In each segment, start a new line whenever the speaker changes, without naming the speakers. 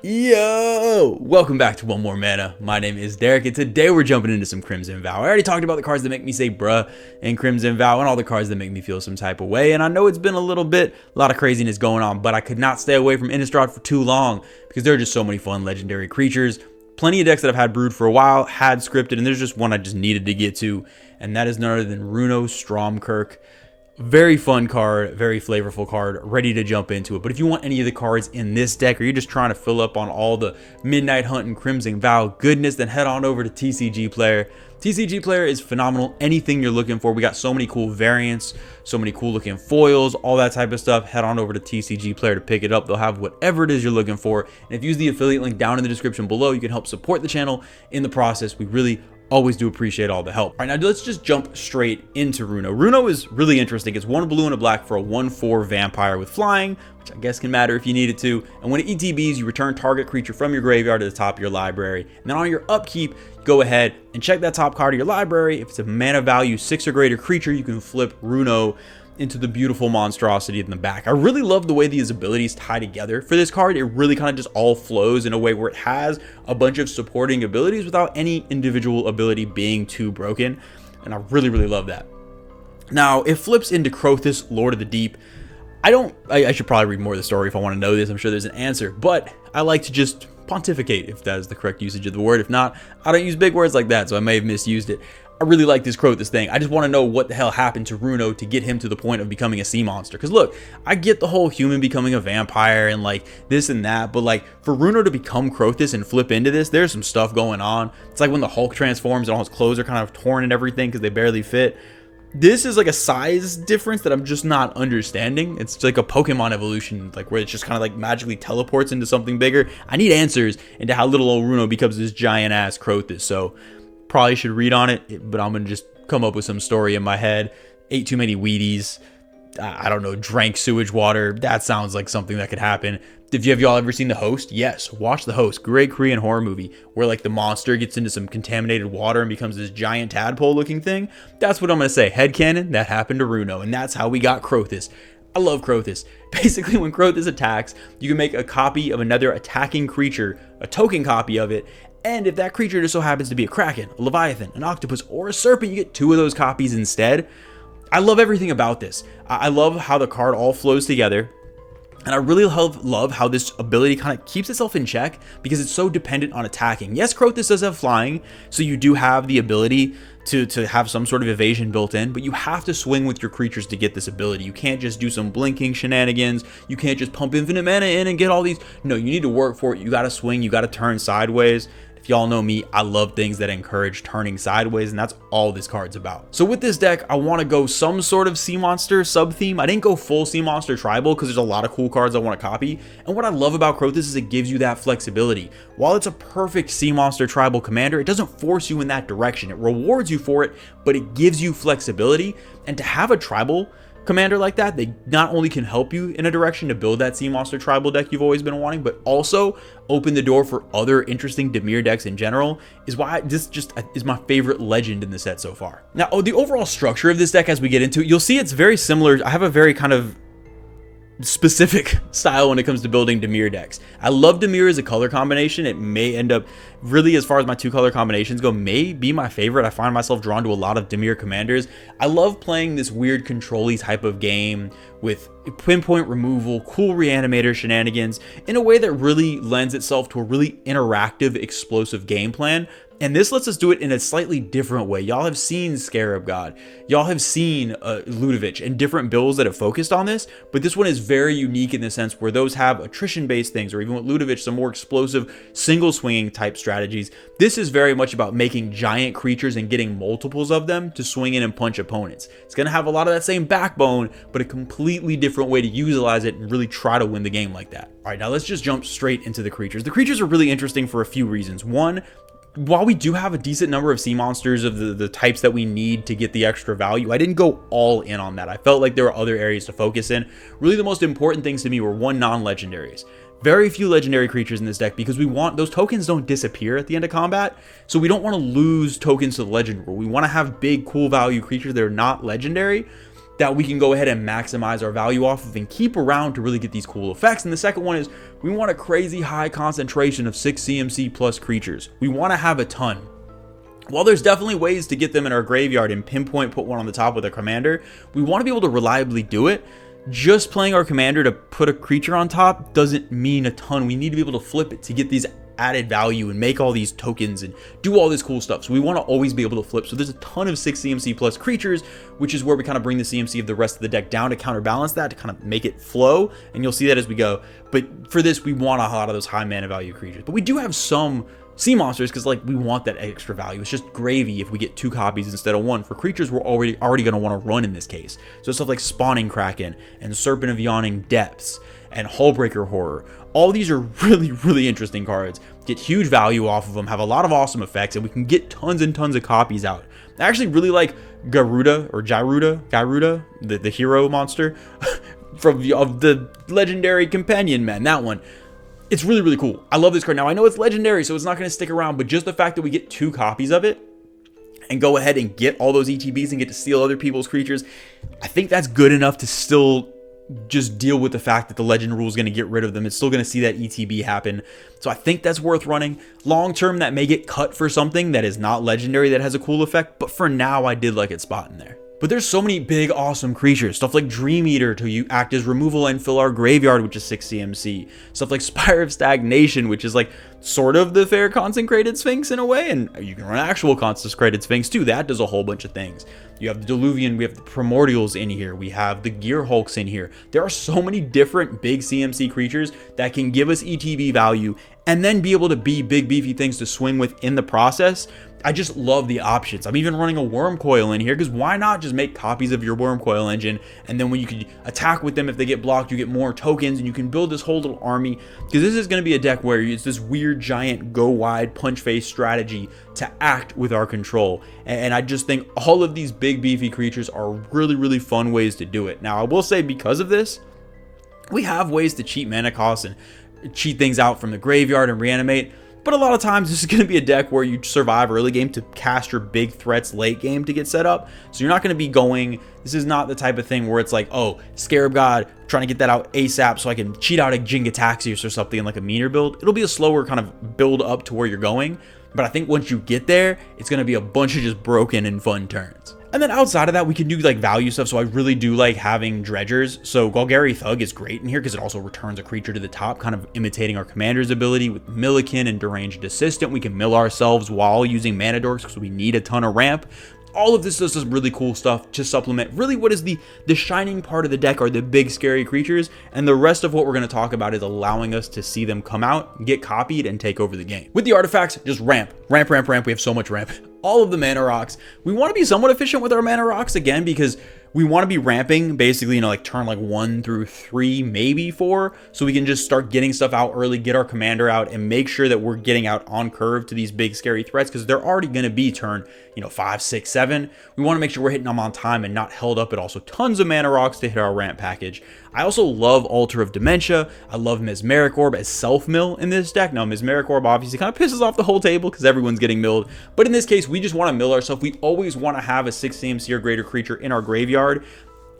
Yo! Welcome back to One More Mana. My name is Derik, and today we're jumping into some Crimson Vow. I already talked about the cards that make me say bruh in Crimson Vow and all the cards that make me feel some type of way, and I know it's been a lot of craziness going on, but I could not stay away from Innistrad for too long because there are just so many fun legendary creatures. Plenty of decks that I've had brewed for a while, had scripted, and there's just one I just needed to get to, and that is none other than Runo Stromkirk. Very fun card, very flavorful card, ready to jump into it. But if you want any of the cards in this deck, or you're just trying to fill up on all the Midnight Hunt and Crimson Vow goodness, then head on over to TCG Player. TCG Player is phenomenal. Anything you're looking for, we got so many cool variants, so many cool looking foils, all that type of stuff. Head on over to TCG Player to pick it up. They'll have whatever it is you're looking for. And if you use the affiliate link down in the description below, you can help support the channel in the process. We really always do appreciate all the help. All right, now let's just jump straight into Runo. Runo is really interesting. It's 1 blue and a black for a 1/4 vampire with flying, which I guess can matter if you need it to. And when it ETBs, you return target creature from your graveyard to the top of your library. And then on your upkeep, go ahead and check that top card of your library. If it's a mana value 6 or greater creature, you can flip Runo into the beautiful monstrosity in the back. I really love the way these abilities tie together for this card. It really kind of just all flows in a way where it has a bunch of supporting abilities without any individual ability being too broken, and I really love that. Now it flips into Crothis, Lord of the Deep. I should probably read more of the story if I want to know this. I'm sure there's an answer, but I like to just pontificate, if that is the correct usage of the word. If not, I don't use big words like that, so I may have misused it. I really like this Crothis thing. I just want to know what the hell happened to Runo to get him to the point of becoming a sea monster. Because look, I get the whole human becoming a vampire and like this and that, but like for Runo to become Crothis and flip into this, there's some stuff going on. It's like when the Hulk transforms and all his clothes are kind of torn and everything because they barely fit. This is like a size difference that I'm just not understanding. It's like a Pokemon evolution, like where it's just kind of like magically teleports into something bigger. I need answers into how little old Runo becomes this giant ass Crothis. So probably should read on it, but I'm gonna just come up with some story in my head. Ate too many Wheaties. I don't know, drank sewage water. That sounds like something that could happen. Have y'all ever seen The Host? Yes, watch The Host. Great Korean horror movie where like the monster gets into some contaminated water and becomes this giant tadpole looking thing. That's what I'm gonna say. Headcanon, that happened to Runo, and that's how we got Crothis. I love Crothis. Basically, when Crothis attacks, you can make a copy of another attacking creature, a token copy of it, and if that creature just so happens to be a kraken, a leviathan, an octopus, or a serpent, you get 2 of those copies instead. I love everything about this. I love how the card all flows together. And I really love how this ability kind of keeps itself in check because it's so dependent on attacking. Yes, Crothis does have flying, so you do have the ability to have some sort of evasion built in, but you have to swing with your creatures to get this ability. You can't just do some blinking shenanigans. You can't just pump infinite mana in and get all these. No, you need to work for it. You got to swing. You got to turn sideways. If y'all know me, I love things that encourage turning sideways, and that's all this card's about. So with this deck, I want to go some sort of sea monster sub-theme. I didn't go full sea monster tribal because there's a lot of cool cards I want to copy. And what I love about Crothis is it gives you that flexibility. While it's a perfect sea monster tribal commander, it doesn't force you in that direction. It rewards you for it, but it gives you flexibility. And to have a tribal commander like that, they not only can help you in a direction to build that sea monster tribal deck you've always been wanting, but also open the door for other interesting Dimir decks in general, is why this just is my favorite legend in the set so far. Now, the overall structure of this deck as we get into it, you'll see it's very similar. I have a very kind of specific style when it comes to building Dimir decks. I love Dimir as a color combination. It may end up really, as far as my 2 color combinations go, may be my favorite. I find myself drawn to a lot of Dimir commanders. I love playing this weird control-y type of game with pinpoint removal, cool reanimator shenanigans in a way that really lends itself to a really interactive, explosive game plan. And this lets us do it in a slightly different way. Y'all have seen Scarab God. Y'all have seen Ludovic and different builds that have focused on this, but this one is very unique in the sense where those have attrition-based things, or even with Ludovic, some more explosive single-swinging type strategies. This is very much about making giant creatures and getting multiples of them to swing in and punch opponents. It's going to have a lot of that same backbone, but a completely different way to utilize it and really try to win the game like that. All right, now let's just jump straight into the creatures. The creatures are really interesting for a few reasons. One, while we do have a decent number of sea monsters of the types that we need to get the extra value, I didn't go all in on that. I felt like there were other areas to focus in. Really, the most important things to me were 1, non-legendaries. Very few legendary creatures in this deck because we want those tokens don't disappear at the end of combat, so we don't want to lose tokens to the legend rule. We want to have big, cool value creatures that are not legendary. that we can go ahead and maximize our value off of and keep around to really get these cool effects. And the second one is we want a crazy high concentration of 6 CMC plus creatures. We want to have a ton. While there's definitely ways to get them in our graveyard and pinpoint put one on the top with a commander, we want to be able to reliably do it. Just playing our commander to put a creature on top doesn't mean a ton. We need to be able to flip it to get these added value and make all these tokens and do all this cool stuff. So we want to always be able to flip. So there's a ton of 6 CMC plus creatures, which is where we kind of bring the CMC of the rest of the deck down to counterbalance that, to kind of make it flow. And you'll see that as we go. But for this, we want a lot of those high mana value creatures. But we do have some sea monsters because like we want that extra value. It's just gravy if we get 2 copies instead of 1 for creatures we're already going to want to run in this case. So stuff like Spawning Kraken and Serpent of Yawning Depths and Hullbreaker Horror. All these are really interesting cards. Get huge value off of them, have a lot of awesome effects, and we can get tons and tons of copies out. I actually really like Gyruda, the hero monster of the legendary companion, man. That one. It's really cool. I love this card. Now, I know it's legendary, so it's not going to stick around, but just the fact that we get 2 copies of it and go ahead and get all those ETBs and get to steal other people's creatures, I think that's good enough to still just deal with the fact that the legend rule is going to get rid of them. It's still going to see that ETB happen. So I think that's worth running. Long term, that may get cut for something that is not legendary that has a cool effect, but for now, I did like its spot in there. But there's so many big, awesome creatures. Stuff like Dream Eater to act as removal and fill our graveyard, which is 6 CMC. Stuff like Spire of Stagnation, which is like sort of the fair Consecrated Sphinx in a way. And you can run actual Consecrated Sphinx too. That does a whole bunch of things. You have the Diluvian, we have the Primordials in here. We have the Gear Hulks in here. There are so many different big CMC creatures that can give us ETB value and then be able to be big, beefy things to swing with in the process. I just love the options. I'm even running a Worm Coil in here because why not just make copies of your Worm Coil engine, and then when you can attack with them, if they get blocked, you get more tokens and you can build this whole little army. Because this is going to be a deck where it's this weird giant go wide punch face strategy to act with our control. And I just think all of these big beefy creatures are really fun ways to do it. Now I will say, because of this, we have ways to cheat mana costs and cheat things out from the graveyard and reanimate. But a lot of times this is going to be a deck where you survive early game to cast your big threats late game to get set up. So you're not going to be going, this is not the type of thing where it's like, oh, Scarab God, trying to get that out ASAP so I can cheat out a Jingataxius or something in like a meter build. It'll be a slower kind of build up to where you're going. But I think once you get there, it's going to be a bunch of just broken and fun turns. And then outside of that, we can do like value stuff. So I really do like having dredgers. So Golgari Thug is great in here because it also returns a creature to the top, kind of imitating our commander's ability. With Millikin and Deranged Assistant, we can mill ourselves while using mana dorks because we need a ton of ramp. All of this does some really cool stuff to supplement really what is the shining part of the deck are the big scary creatures, and the rest of what we're going to talk about is allowing us to see them come out, get copied, and take over the game. With the artifacts, just ramp. We have so much ramp. All of the mana rocks. We want to be somewhat efficient with our mana rocks again because we want to be ramping basically, like turn like 1 through 3, maybe 4, so we can just start getting stuff out early, get our commander out, and make sure that we're getting out on curve to these big scary threats because they're already going to be turn 5, 6, 7. We want to make sure we're hitting them on time and not held up at all. So tons of mana rocks to hit our ramp package. I also love Altar of Dementia. I love Mesmeric Orb as self-mill in this deck. Now, Mesmeric Orb obviously kind of pisses off the whole table because everyone's getting milled. But in this case, we just want to mill ourselves. We always want to have a 6 CMC or greater creature in our graveyard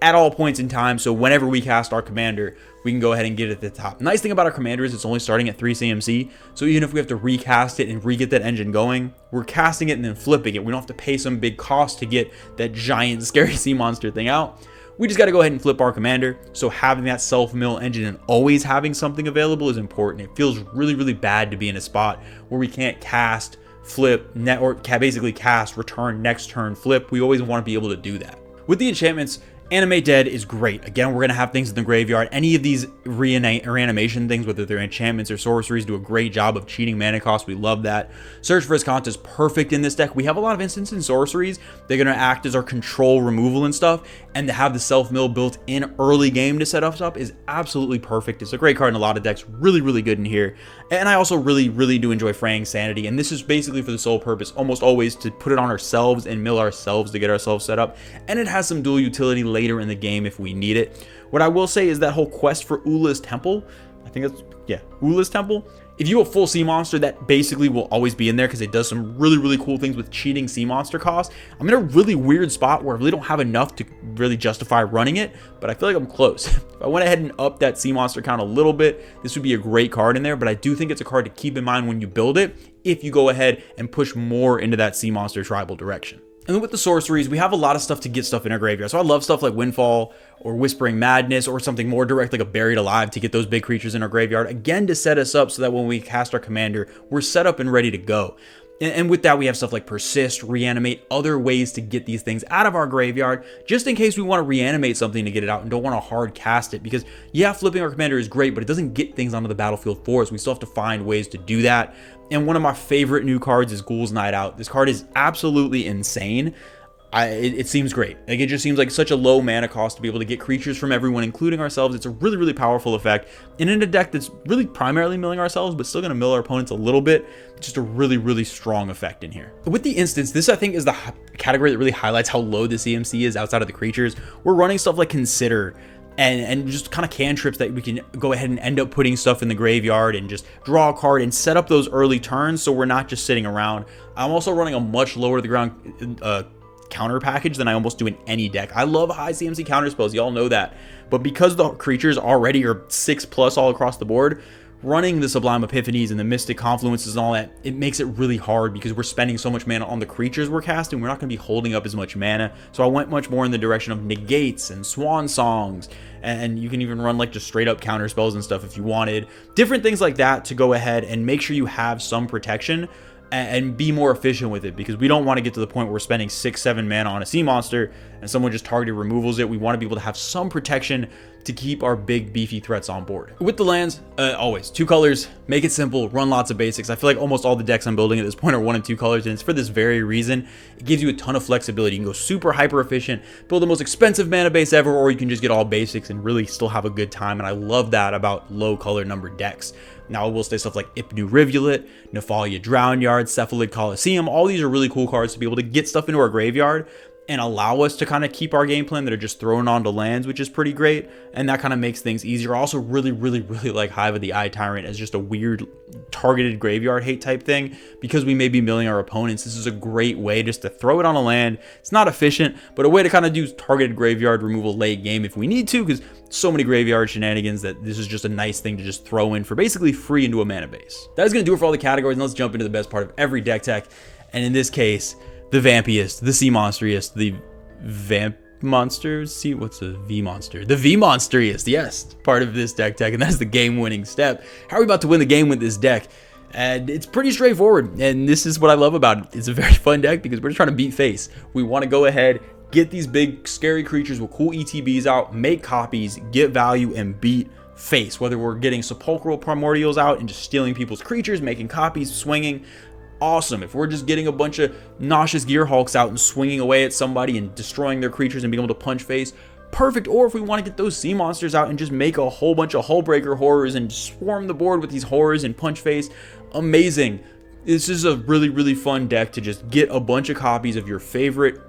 at all points in time. So whenever we cast our commander, we can go ahead and get it at the top. Nice thing about our commander is it's only starting at 3 CMC. So even if we have to recast it and re-get that engine going, we're casting it and then flipping it. We don't have to pay some big cost to get that giant scary sea monster thing out. We just got to go ahead and flip our commander. So having that self-mill engine and always having something available is important. It feels really bad to be in a spot where we can't cast, flip, or basically cast, return, next turn, flip. We always want to be able to do that. With the enchantments, Animate Dead is great. Again, we're going to have things in the graveyard. Any of these reanimation things, whether they're enchantments or sorceries, do a great job of cheating mana cost. We love that. Search for Escant is perfect in this deck. We have a lot of instances in sorceries. They're going to act as our control removal and stuff. And to have the self-mill built in early game to set us up is absolutely perfect. It's a great card in a lot of decks. Really good in here. And I also really do enjoy Fraying Sanity. And this is basically for the sole purpose, almost always, to put it on ourselves and mill ourselves to get ourselves set up. And it has some dual utility later in the game if we need it. What I will say is that whole quest for Ula's Temple, I think that's, yeah, Ula's Temple, If you have a full sea monster, that basically will always be in there because it does some really, really cool things with cheating sea monster costs. I'm in a really weird spot where I really don't have enough to really justify running it, but I feel like I'm close. If I went ahead and upped that sea monster count a little bit, this would be a great card in there, but I do think it's a card to keep in mind when you build it if you go ahead and push more into that sea monster tribal direction. And then with the sorceries, we have a lot of stuff to get stuff in our graveyard. So I love stuff like Windfall or Whispering Madness or something more direct like a Buried Alive to get those big creatures in our graveyard. Again, to set us up so that when we cast our commander, we're set up and ready to go. And with that, we have stuff like Persist, Reanimate, other ways to get these things out of our graveyard, just in case we want to reanimate something to get it out and don't want to hard cast it. Because yeah, flipping our commander is great, but it doesn't get things onto the battlefield for us. We still have to find ways to do that. And one of my favorite new cards is Ghoul's Night Out. This card is absolutely insane. It seems great. Like, it just seems like such a low mana cost to be able to get creatures from everyone, including ourselves. It's a really, really powerful effect. And in a deck that's really primarily milling ourselves, but still going to mill our opponents a little bit, just a really, really strong effect in here. With the instance, this I think is the category that really highlights how low the CMC is outside of the creatures. We're running stuff like Consider, and just kind of cantrips that we can go ahead and end up putting stuff in the graveyard and just draw a card and set up those early turns so we're not just sitting around. I'm also running a much lower to the ground counter package than I almost do in any deck. I love high CMC counter spells, y'all know that, but because the creatures already are 6+ all across the board, running the Sublime Epiphanies and the Mystic Confluences and all that, it makes it really hard because we're spending so much mana on the creatures we're casting. We're not going to be holding up as much mana. So I went much more in the direction of Negates and Swan Songs, and you can even run like just straight up counter spells and stuff if you wanted. Different things like that to go ahead and make sure you have some protection and be more efficient with it, because we don't want to get to the point where we're spending 6-7 mana on a sea monster and someone just targeted removals it. We want to be able to have some protection to keep our big beefy threats on board. With the lands, always 2 colors, make it simple, run lots of basics. I feel like almost all the decks I'm building at this point are 1 and 2 colors, and it's for this very reason. It gives you a ton of flexibility. You can go super hyper efficient, build the most expensive mana base ever, or you can just get all basics and really still have a good time. And I love that about low color numbered decks. Now, I will say stuff like Ipnu Rivulet, Nephalia Drownyard, Cephalid Coliseum. All these are really cool cards to be able to get stuff into our graveyard and allow us to kind of keep our game plan that are just thrown onto lands, which is pretty great. And that kind of makes things easier. I also really, really, really like Hive of the Eye Tyrant as just a weird targeted graveyard hate type thing, because we may be milling our opponents. This is a great way just to throw it on a land. It's not efficient, but a way to kind of do targeted graveyard removal late game if we need to, because so many graveyard shenanigans that this is just a nice thing to just throw in for basically free into a mana base. That is going to do it for all the categories, and let's jump into the best part of every deck tech. And in this case, the Vampiest, the Sea Monsteriest, the Vamp Monsters. See, what's the V Monster? The V Monsteriest, yes, part of this deck tech, and that's the game-winning step. How are we about to win the game with this deck? And it's pretty straightforward, and this is what I love about it. It's a very fun deck because we're just trying to beat face. We want to go ahead, get these big, scary creatures with cool ETBs out, make copies, get value, and beat face. Whether we're getting Sepulchral Primordials out and just stealing people's creatures, making copies, swinging, awesome. If we're just getting a bunch of nauseous Gearhulks out and swinging away at somebody and destroying their creatures and being able to punch face, perfect. Or if we want to get those sea monsters out and just make a whole bunch of Hullbreaker horrors and swarm the board with these horrors and punch face, amazing. This is a really, really fun deck to just get a bunch of copies of your favorite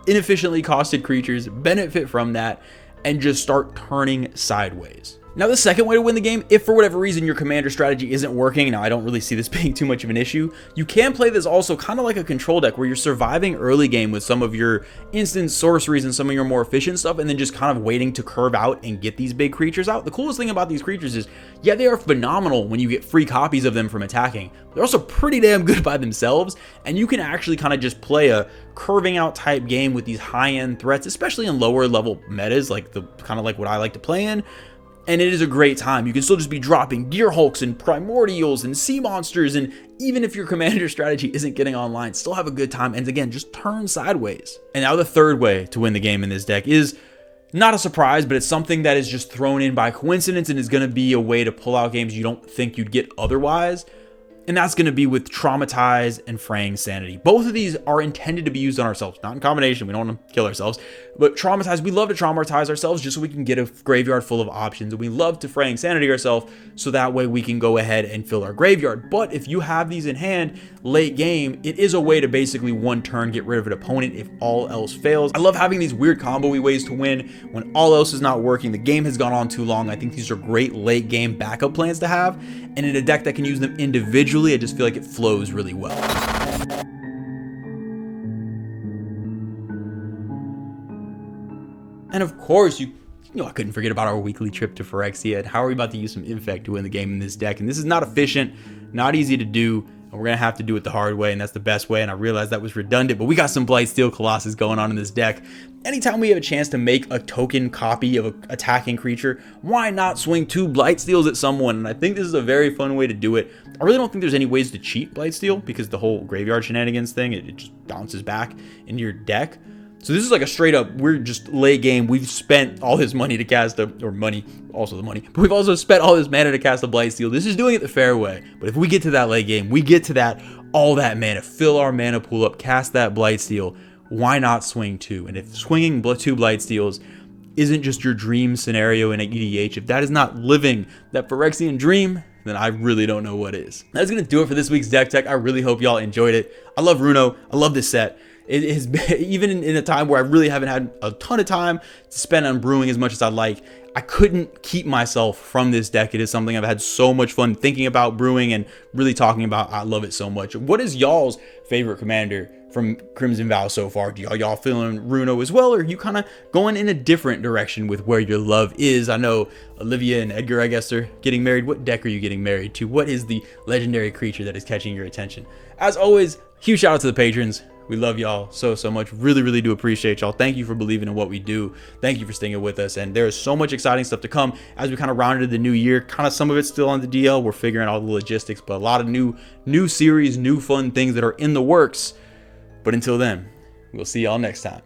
inefficiently costed creatures, benefit from that, and just start turning sideways. Now, the second way to win the game, if for whatever reason your commander strategy isn't working, now I don't really see this being too much of an issue, you can play this also kind of like a control deck where you're surviving early game with some of your instant sorceries and some of your more efficient stuff, and then just kind of waiting to curve out and get these big creatures out. The coolest thing about these creatures is, yeah, they are phenomenal when you get free copies of them from attacking. They're also pretty damn good by themselves, and you can actually kind of just play a curving out type game with these high-end threats, especially in lower level metas, like the kind of like what I like to play in. And it is a great time. You can still just be dropping Gearhulks and Primordials and Sea Monsters, and even if your commander strategy isn't getting online, still have a good time, and again, just turn sideways. And now the third way to win the game in this deck is not a surprise, but it's something that is just thrown in by coincidence and is going to be a way to pull out games you don't think you'd get otherwise. and that's going to be with Traumatize and Fraying Sanity. Both of these are intended to be used on ourselves, not in combination. We don't want to kill ourselves, but Traumatize, we love to traumatize ourselves just so we can get a graveyard full of options, and we love to Fraying Sanity ourselves so that way we can go ahead and fill our graveyard. But if you have these in hand late game, it is a way to basically one turn get rid of an opponent if all else fails. I love having these weird combo-y ways to win when all else is not working. The game has gone on too long. I think these are great late game backup plans to have, and in a deck that can use them individually, I just feel like it flows really well. And of course, you know, I couldn't forget about our weekly trip to Phyrexia and how are we about to use some Infect to win the game in this deck. And this is not efficient, not easy to do, and we're going to have to do it the hard way, and that's the best way. And I realized that was redundant, but we got some Blightsteel Colossus going on in this deck. Anytime we have a chance to make a token copy of an attacking creature, why not swing 2 Blightsteels at someone? And I think this is a very fun way to do it. I really don't think there's any ways to cheat Blightsteel because the whole graveyard shenanigans thing, it just bounces back into your deck. So this is like a straight up, we're just late game. We've spent all this money to cast also the money, but we've also spent all this mana to cast a Blightsteel. This is doing it the fair way. But if we get to that late game, we get to that, all that mana, fill our mana pool up, cast that Blightsteel, why not swing 2? And if swinging 2 Blightsteels isn't just your dream scenario in an EDH, if that is not living that Phyrexian dream, then I really don't know what is. That's going to do it for this week's deck tech. I really hope y'all enjoyed it. I love Runo. I love this set. It has been, even in a time where I really haven't had a ton of time to spend on brewing as much as I'd like, I couldn't keep myself from this deck. It is something I've had so much fun thinking about brewing and really talking about. I love it so much. What is y'all's favorite commander from Crimson Vow so far? Do y'all feeling Runo as well, or are you kind of going in a different direction with where your love is? I know Olivia and Edgar, I guess, are getting married. What deck are you getting married to? What is the legendary creature that is catching your attention? As always, huge shout out to the patrons. We love y'all so much. Really do appreciate y'all. Thank you for believing in what we do. Thank you for sticking with us. And there is so much exciting stuff to come as we kind of rounded the new year. Kind of some of it's still on the DL. We're figuring out the logistics, but a lot of new series, new fun things that are in the works. But until then, we'll see y'all next time.